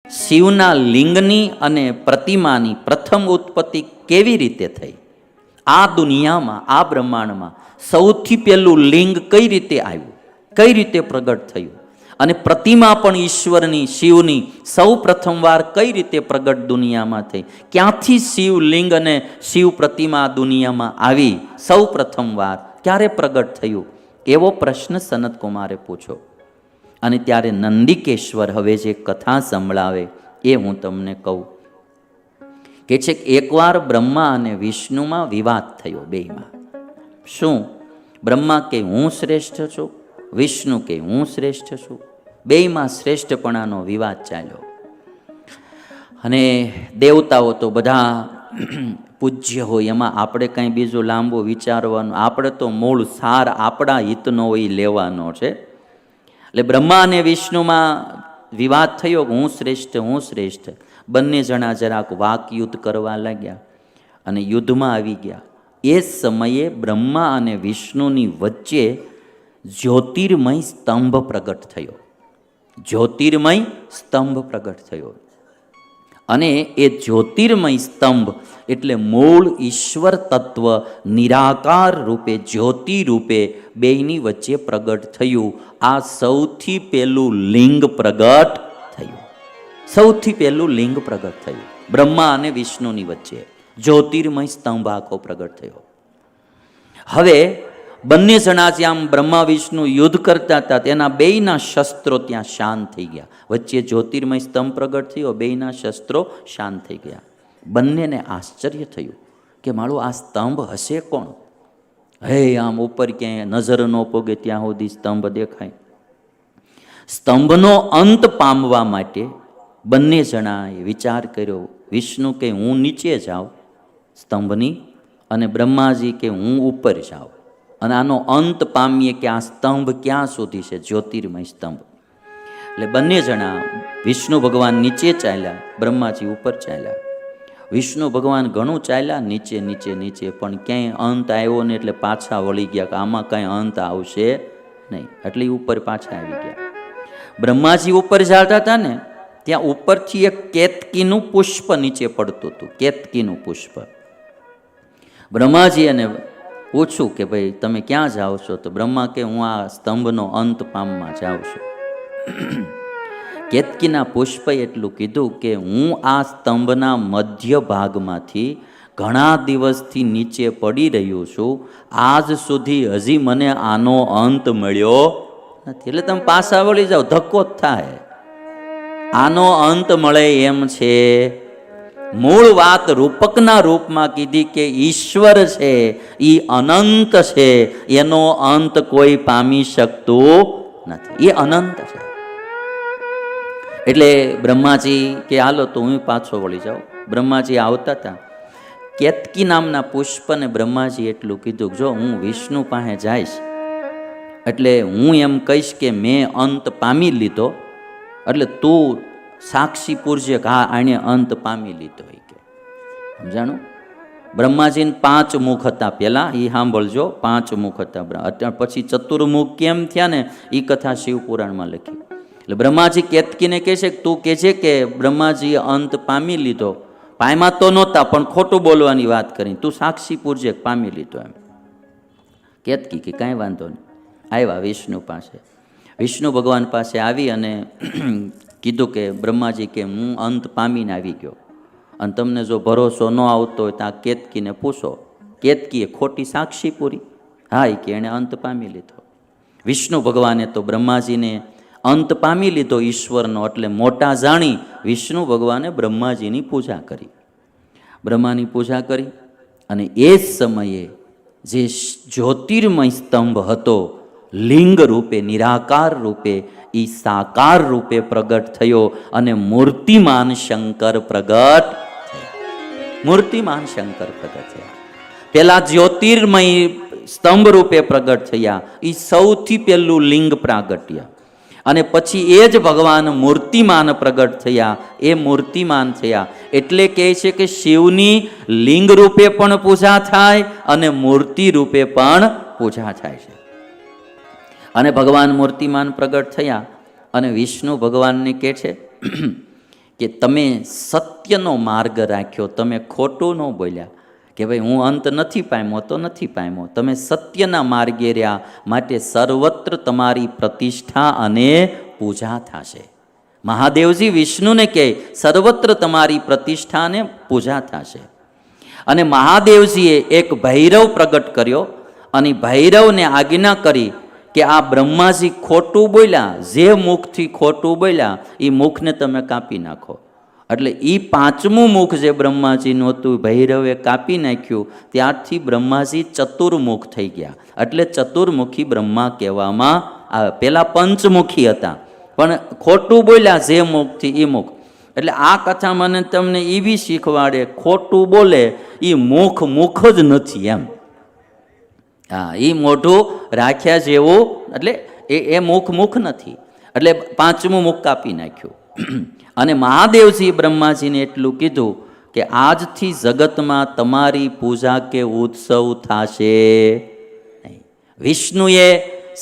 શિવના લિંગની અને પ્રતિમાની પ્રથમ ઉત્પત્તિ કેવી રીતે થઈ? આ દુનિયામાં, આ બ્રહ્માંડમાં સૌથી પહેલું લિંગ કઈ રીતે આવ્યું, કઈ રીતે પ્રગટ થયું? અને પ્રતિમા પણ ઈશ્વરની, શિવની સૌ પ્રથમવાર કઈ રીતે પ્રગટ દુનિયામાં થઈ? ક્યાંથી શિવલિંગ અને શિવ પ્રતિમા દુનિયામાં આવી? સૌ પ્રથમવાર ક્યારે પ્રગટ થયું? એવો પ્રશ્ન સનત કુમારે પૂછ્યો. અને ત્યારે નંદિકેશ્વર હવે જે કથા સંભળાવે એ હું તમને કહું. કે છે કે એકવાર બ્રહ્મા અને વિષ્ણુમાં વિવાદ થયો બેયમાં. શું? બ્રહ્મા કે હું શ્રેષ્ઠ છું, વિષ્ણુ કે હું શ્રેષ્ઠ છું. બેયમાં શ્રેષ્ઠપણાનો વિવાદ ચાલ્યો. અને દેવતાઓ તો બધા પૂજ્ય હોય, એમાં આપણે કંઈ બીજું લાંબુ વિચારવાનું, આપણે તો મૂળ સાર આપણા હિતનો હોય લેવાનો છે. એટલે બ્રહ્મા અને વિષ્ણુમાં વિવાદ થયો, હું શ્રેષ્ઠ, હું શ્રેષ્ઠ. બંને જણા જરાક વાક યુદ્ધ કરવા લાગ્યા અને યુદ્ધમાં આવી ગયા. એ સમયે બ્રહ્મા અને વિષ્ણુની વચ્ચે જ્યોતિર્મય સ્તંભ પ્રગટ થયો. જ્યોતિર્મય સ્તંભ પ્રગટ થયો. અને એ જ્યોતિર્મય સ્તંભ એટલે મૂળ ઈશ્વર તત્વ નિરાકાર રૂપે, જ્યોતિ રૂપે બેયની વચ્ચે પ્રગટ થયું. આ સૌથી પહેલું લિંગ પ્રગટ થયું. સૌથી પહેલું લિંગ પ્રગટ થયું બ્રહ્મા અને વિષ્ણુની વચ્ચે. જ્યોતિર્મય સ્તંભ આખો પ્રગટ થયો. હવે બંને જણા જ્યાં બ્રહ્મા વિષ્ણુ યુદ્ધ કરતા હતા, તેના બેયના શસ્ત્રો ત્યાં શાંત થઈ ગયા. વચ્ચે જ્યોતિર્મય સ્તંભ પ્રગટ થયો, બેયના શસ્ત્રો શાંત થઈ ગયા. બંનેને આશ્ચર્ય થયું કે મારો આ સ્તંભ હશે કોણ? હે, આમ ઉપર ક્યાંય નજર ન પોગે ત્યાં સુધી સ્તંભ દેખાય. સ્તંભનો અંત પામવા માટે બંને જણાએ વિચાર કર્યો. વિષ્ણુ કે હું નીચે જાઉં સ્તંભની, અને બ્રહ્માજી કે હું ઉપર જાઉં, અને આનો અંત પામીએ કે આ સ્તંભ ક્યાં સુધી છે, જ્યોતિર્મય સ્તંભ. એટલે બંને જણા, વિષ્ણુ ભગવાન નીચે ચાલ્યા, બ્રહ્માજી ઉપર ચાલ્યા. વિષ્ણુ ભગવાન ઘણું ચાલ્યા નીચે નીચે નીચે, પણ ક્યાંય અંત આવ્યો ને એટલે પાછા વળી ગયા કે આમાં કાંઈ અંત આવશે નહીં, એટલે ઉપર પાછા આવી ગયા. બ્રહ્માજી ઉપર ચાલતા હતા ને, ત્યાં ઉપરથી એક કેતકીનું પુષ્પ નીચે પડતું હતું. કેતકીનું પુષ્પ. બ્રહ્માજી એને પૂછું કે ભાઈ તમે ક્યાં જાઓ છો? તો બ્રહ્મા કે હું આ સ્તંભનો અંત પામવા જાઉં છું. કેતકીના પુષ્પે એટલું કીધું કે હું આ સ્તંભના મધ્ય ભાગમાંથી ઘણા દિવસથી નીચે પડી રહ્યો છું, આજ સુધી હજી મને આનો અંત મળ્યો નથી. એટલે તમે પાછા વળી જાઓ, ધક્કો જ થાય. આનો અંત મળે એમ છે. મૂળ વાત રૂપકના રૂપમાં કીધી કે ઈશ્વર છે એ અનંત છે, એનો અંત કોઈ પામી શકતું નથી, એ અનંત છે. એટલે બ્રહ્માજી કે હાલો તો હું પાછો વળી જાઉં. બ્રહ્માજી આવતા હતા, કેતકી નામના પુષ્પને બ્રહ્માજી એટલું કીધું, જો હું વિષ્ણુ પાસે જઈશ એટલે હું એમ કહીશ કે મેં અંત પામી લીધો, એટલે તું સાક્ષી પૂરજે કે હા આણે અંત પામી લીધો. સમજાણું? બ્રહ્માજીને 5 મુખ હતા પહેલા, એ સાંભળજો, 5 મુખ હતા. અત્યારે પછી ચતુર્મુખ કેમ થયા ને એ કથા શિવપુરાણમાં લખી. એટલે બ્રહ્માજી કેતકીને કહે છે કે તું કહેજે કે બ્રહ્માજીએ અંત પામી લીધો. પામ્યા તો નહોતા પણ ખોટું બોલવાની વાત કરી, તું સાક્ષી પૂરજે પામી લીધો એમ. કેતકી કે કાંઈ વાંધો નહીં. આવ્યા વિષ્ણુ પાસે. વિષ્ણુ ભગવાન પાસે આવી અને કીધું કે બ્રહ્માજી કે હું અંત પામીને આવી ગયો, અને તમને જો ભરોસો ન આવતો હોય તો આ કેતકીને પૂછો. કેતકીએ ખોટી સાક્ષી પૂરી. હા, એ કે એણે અંત પામી લીધો. વિષ્ણુ ભગવાને તો બ્રહ્માજીને અંત પામી લીધો ઈશ્વરનો એટલે મોટા જાણી વિષ્ણુ ભગવાને બ્રહ્માજીની પૂજા કરી. બ્રહ્માની પૂજા કરી અને એ જ સમયે જે જ્યોતિર્મય સ્તંભ હતો, લિંગ રૂપે, નિરાકાર રૂપે, એ સાકાર રૂપે પ્રગટ થયો અને મૂર્તિમાન શંકર પ્રગટ થયા. મૂર્તિમાન શંકર પ્રગટ થયા. પેલા જ્યોતિર્મય સ્તંભ રૂપે પ્રગટ થયા, એ સૌથી પહેલું લિંગ પ્રાગટ્ય. અને પછી એ જ ભગવાન મૂર્તિમાન પ્રગટ થયા. એ મૂર્તિમાન થયા એટલે કહે છે કે શિવની લિંગ રૂપે પણ પૂજા થાય અને મૂર્તિ રૂપે પણ પૂજા થાય છે. અને ભગવાન મૂર્તિમાન પ્રગટ થયા અને વિષ્ણુ ભગવાનને કહે છે કે તમે સત્યનો માર્ગ રાખ્યો, તમે ખોટું ન બોલ્યા કે ભાઈ હું અંત નથી પામ્યો તો નથી પામ્યો, તમે સત્યના માર્ગે રહ્યા, માટે સર્વત્ર તમારી પ્રતિષ્ઠા અને પૂજા થશે. મહાદેવજી વિષ્ણુને કહે સર્વત્ર તમારી પ્રતિષ્ઠા અને પૂજા થશે. અને મહાદેવજીએ એક ભૈરવ પ્રગટ કર્યો અને ભૈરવને આજ્ઞા કરી કે આ બ્રહ્માજી ખોટું બોલ્યા, જે મુખથી ખોટું બોલ્યા એ મુખને તમે કાપી નાખો. એટલે એ પાંચમું મુખ જે બ્રહ્માજીનું હતું ભૈરવે કાપી નાખ્યું. ત્યારથી બ્રહ્માજી ચતુર્મુખ થઈ ગયા. એટલે ચતુર્મુખી બ્રહ્મા કહેવામાં આવે. પેલા પંચમુખી હતા, પણ ખોટું બોલ્યા જે મુખથી એ મુખ. એટલે આ કથા મને તમને એવી શીખવાડે, ખોટું બોલે એ મુખ મુખ જ નથી એમ. હા, એ મોઢું રાખ્યા જેવું, એટલે એ મુખ મુખ નથી. એટલે પાંચમું મુખ કાપી નાખ્યું. અને મહાદેવજી બ્રહ્માજીને એટલું કીધું કે આજથી જગતમાં તમારી પૂજા કે ઉત્સવ થશે નહીં. વિષ્ણુએ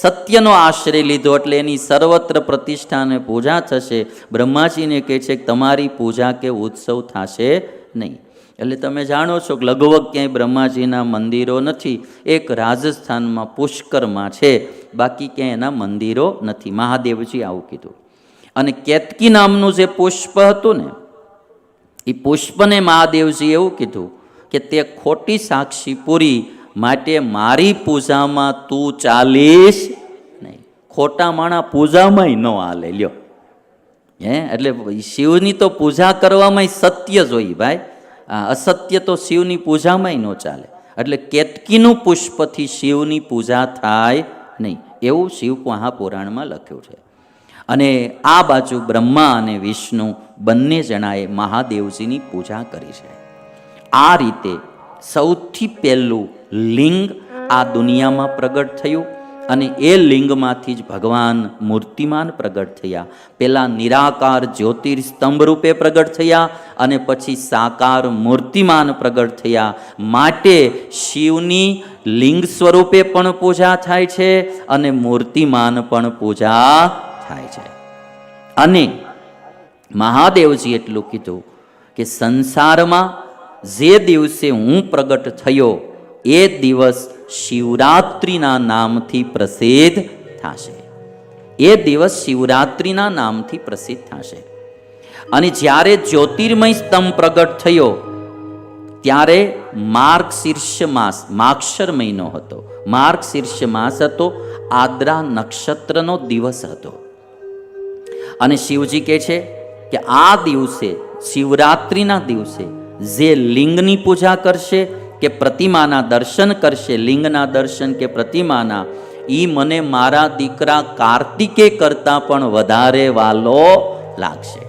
સત્યનો આશ્રય લીધો એટલે એની સર્વત્ર પ્રતિષ્ઠા અને પૂજા થશે. બ્રહ્માજીને કહે છે કે તમારી પૂજા કે ઉત્સવ થશે નહીં. એટલે તમે જાણો છો કે લગભગ ક્યાંય બ્રહ્માજીના મંદિરો નથી. એક રાજસ્થાનમાં પુષ્કરમાં છે, બાકી ક્યાંય એના મંદિરો નથી. મહાદેવજી આવું કીધું. અને કેતકી નામનું જે પુષ્પ હતું ને, એ પુષ્પને મહાદેવજી એવું કીધું કે તે ખોટી સાક્ષી પૂરી, માટે મારી પૂજામાં તું ચાલીશ નહીં. ખોટા માણા પૂજામાં ન હાલે લ્યો. એટલે શિવની તો પૂજા કરવામાં સત્ય જોઈએ ભાઈ, અસત્ય તો શિવની પૂજામાં ન ચાલે. એટલે કેતકીનું પુષ્પથી શિવની પૂજા થાય નહીં, એવું શિવ મહાપુરાણમાં લખ્યું છે. અને આ બાજુ બ્રહ્મા અને વિષ્ણુ બંને જણાએ મહાદેવજીની પૂજા કરી છે. આ રીતે સૌથી પહેલું લિંગ આ દુનિયામાં પ્રગટ થયું. અને એ લિંગમાંથી જ ભગવાન મૂર્તિમાન પ્રગટ થયા. પહેલાં નિરાકાર જ્યોતિર્સ્તંભ રૂપે પ્રગટ થયા અને પછી સાકાર મૂર્તિમાન પ્રગટ થયા. માટે શિવની લિંગ સ્વરૂપે પણ પૂજા થાય છે અને મૂર્તિમાન પણ પૂજા થાય છે. અને મહાદેવજી એટલું કીધું કે સંસારમાં જે દિવસે હું પ્રગટ થયો એ દિવસ શિવરાત્રિના નામથી પ્રસિદ્ધ થશે. એ દિવસ શિવરાત્રિના નામથી પ્રસિદ્ધ થશે. અને જ્યારે જ્યોતિર્મય સ્તંભ પ્રગટ થયો ત્યારે માર્ગશીર્ષ માસ, માક્ષર મહિનો હતો, માર્ગશીર્ષ માસ હતો, આદ્રા નક્ષત્રનો દિવસ હતો. અને શિવજી કહે છે કે આ દિવસે, શિવરાત્રિના દિવસે જે લિંગની પૂજા કરશે કે પ્રતિમાના દર્શન કરશે, લિંગના દર્શન કે પ્રતિમાના, એ મને મારા દીકરા કાર્તિકે કરતાં પણ વધારે વાલો લાગશે.